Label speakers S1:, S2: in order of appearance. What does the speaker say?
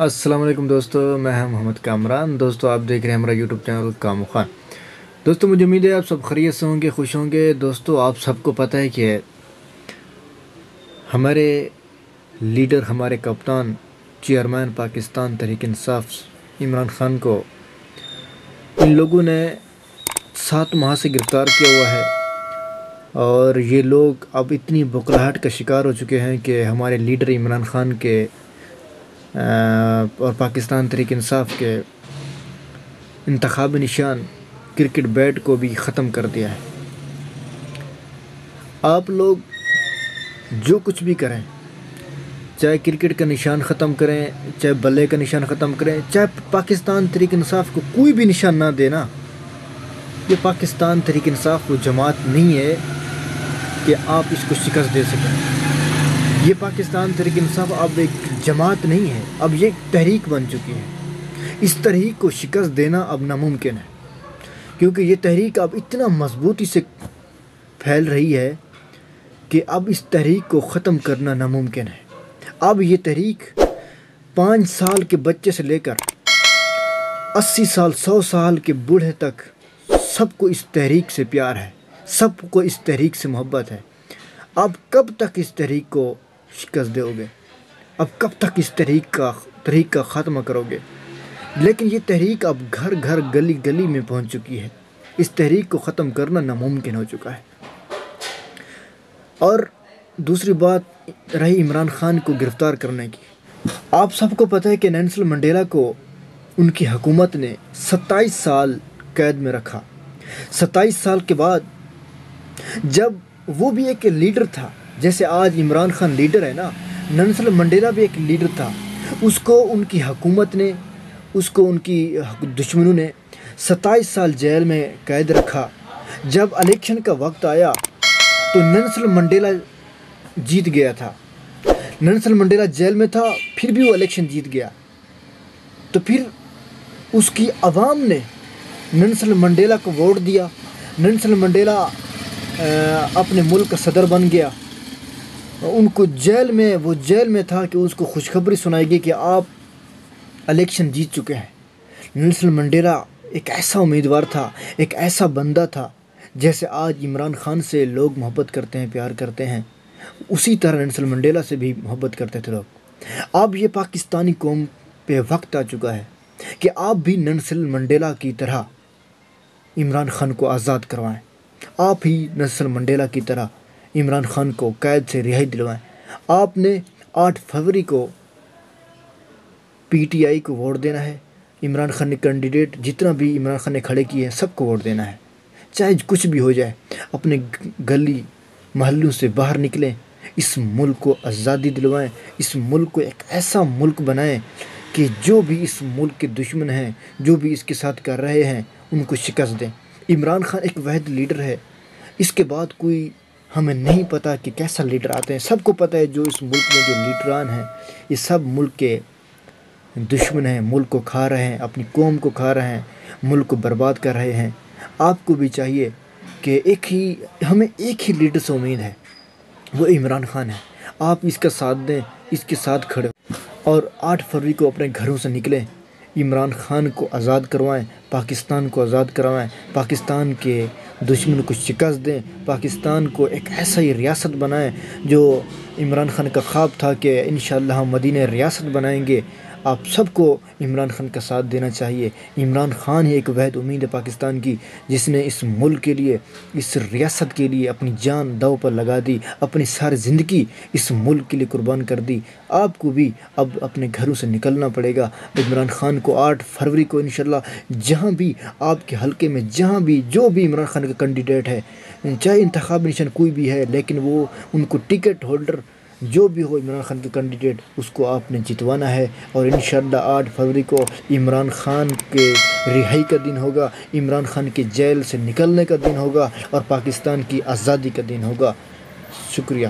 S1: السلام علیکم دوستو، میں ہوں محمد کامران۔ دوستو آپ دیکھ رہے ہیں ہمارا یوٹیوب چینل کام خان۔ دوستو مجھے امید ہے آپ سب خیریت سے ہوں گے، خوش ہوں گے۔ دوستو آپ سب کو پتہ ہے کہ ہمارے لیڈر، ہمارے کپتان، چیئرمین پاکستان تحریک انصاف عمران خان کو ان لوگوں نے 7 ماہ سے گرفتار کیا ہوا ہے، اور یہ لوگ اب اتنی بکھلاہٹ کا شکار ہو چکے ہیں کہ ہمارے لیڈر عمران خان کے اور پاکستان تحریک انصاف کے انتخابی نشان کرکٹ بیٹ کو بھی ختم کر دیا ہے۔ آپ لوگ جو کچھ بھی کریں، چاہے کرکٹ کا نشان ختم کریں، چاہے بلے کا نشان ختم کریں، چاہے پاکستان تحریک انصاف کو کوئی بھی نشان نہ دینا، یہ پاکستان تحریک انصاف وہ جماعت نہیں ہے کہ آپ اس کو شکست دے سکیں۔ یہ پاکستان تحریک انصاف اب ایک جماعت نہیں ہے، اب یہ ایک تحریک بن چکی ہے۔ اس تحریک کو شکست دینا اب ناممکن ہے، کیونکہ یہ تحریک اب اتنا مضبوطی سے پھیل رہی ہے کہ اب اس تحریک کو ختم کرنا ناممکن ہے۔ اب یہ تحریک 5 سال کے بچے سے لے کر 80 سال 100 سال کے بوڑھے تک سب کو اس تحریک سے پیار ہے، سب کو اس تحریک سے محبت ہے۔ اب کب تک اس تحریک کو شکست دو گے؟ اب کب تک اس تحریک کا خاتمہ کرو گے؟ لیکن یہ تحریک اب گھر گھر گلی گلی میں پہنچ چکی ہے۔ اس تحریک کو ختم کرنا ناممکن ہو چکا ہے۔ اور دوسری بات رہی عمران خان کو گرفتار کرنے کی۔ آپ سب کو پتہ ہے کہ نیلسن منڈیلا کو ان کی حکومت نے 27 سال قید میں رکھا۔ 27 سال کے بعد جب وہ بھی ایک لیڈر تھا، جیسے آج عمران خان لیڈر ہے نا، نیلسن منڈیلا بھی ایک لیڈر تھا۔ اس کو ان کی حکومت نے، اس کو ان کی دشمنوں نے 27 سال جیل میں قید رکھا۔ جب الیکشن کا وقت آیا تو نیلسن منڈیلا جیت گیا تھا۔ نیلسن منڈیلا جیل میں تھا، پھر بھی وہ الیکشن جیت گیا۔ تو پھر اس کی عوام نے نیلسن منڈیلا کو ووٹ دیا۔ نیلسن منڈیلا اپنے ملک کا صدر بن گیا۔ ان کو وہ جیل میں تھا کہ اس کو خوشخبری سنائی گئی کہ آپ الیکشن جیت چکے ہیں۔ نیلسن منڈیلا ایک ایسا امیدوار تھا، ایک ایسا بندہ تھا، جیسے آج عمران خان سے لوگ محبت کرتے ہیں، پیار کرتے ہیں، اسی طرح نیلسن منڈیلا سے بھی محبت کرتے تھے لوگ۔ اب یہ پاکستانی قوم پہ وقت آ چکا ہے کہ آپ بھی نیلسن منڈیلا کی طرح عمران خان کو آزاد کروائیں۔ آپ ہی نیلسن منڈیلا کی طرح عمران خان کو قید سے رہائی دلوائیں۔ آپ نے 8 فروری کو PTI کو ووٹ دینا ہے۔ عمران خان نے کینڈیڈیٹ جتنا بھی عمران خان نے کھڑے کیے ہیں سب کو ووٹ دینا ہے، چاہے کچھ بھی ہو جائے۔ اپنے گلی محلوں سے باہر نکلیں، اس ملک کو آزادی دلوائیں، اس ملک کو ایک ایسا ملک بنائیں کہ جو بھی اس ملک کے دشمن ہیں، جو بھی اس کے ساتھ کر رہے ہیں، ان کو شکست دیں۔ عمران خان ایک واحد لیڈر ہے، اس کے بعد کوئی ہمیں نہیں پتہ کہ کیسا لیڈر آتے ہیں۔ سب کو پتہ ہے جو اس ملک میں جو لیڈران ہیں یہ سب ملک کے دشمن ہیں، ملک کو کھا رہے ہیں، اپنی قوم کو کھا رہے ہیں، ملک کو برباد کر رہے ہیں۔ آپ کو بھی چاہیے کہ ہمیں ایک ہی لیڈر سے امید ہے، وہ عمران خان ہے۔ آپ اس کا ساتھ دیں، اس کے ساتھ کھڑے اور 8 فروری کو اپنے گھروں سے نکلیں، عمران خان کو آزاد کروائیں، پاکستان کو آزاد کروائیں، پاکستان کے دشمن کو شکست دیں، پاکستان کو ایک ایسا ہی ریاست بنائیں جو عمران خان کا خواب تھا کہ انشاءاللہ ہم مدینہ ریاست بنائیں گے۔ آپ سب کو عمران خان کا ساتھ دینا چاہیے۔ عمران خان ہی ایک واحد امید ہے پاکستان کی، جس نے اس ملک کے لیے، اس ریاست کے لیے اپنی جان داؤ پر لگا دی، اپنی ساری زندگی اس ملک کے لیے قربان کر دی۔ آپ کو بھی اب اپنے گھروں سے نکلنا پڑے گا۔ عمران خان کو 8 فروری کو انشاءاللہ جہاں بھی آپ کے حلقے میں جہاں بھی جو بھی عمران خان کا کینڈیڈیٹ ہے، چاہے انتخابی نشان کوئی بھی ہے، لیکن وہ ان کو ٹکٹ ہولڈر جو بھی ہو عمران خان کا کینڈیڈیٹ، اس کو آپ نے جتوانا ہے۔ اور انشاءاللہ 8 فروری کو عمران خان کے رہائی کا دن ہوگا، عمران خان کے جیل سے نکلنے کا دن ہوگا، اور پاکستان کی آزادی کا دن ہوگا۔ شکریہ۔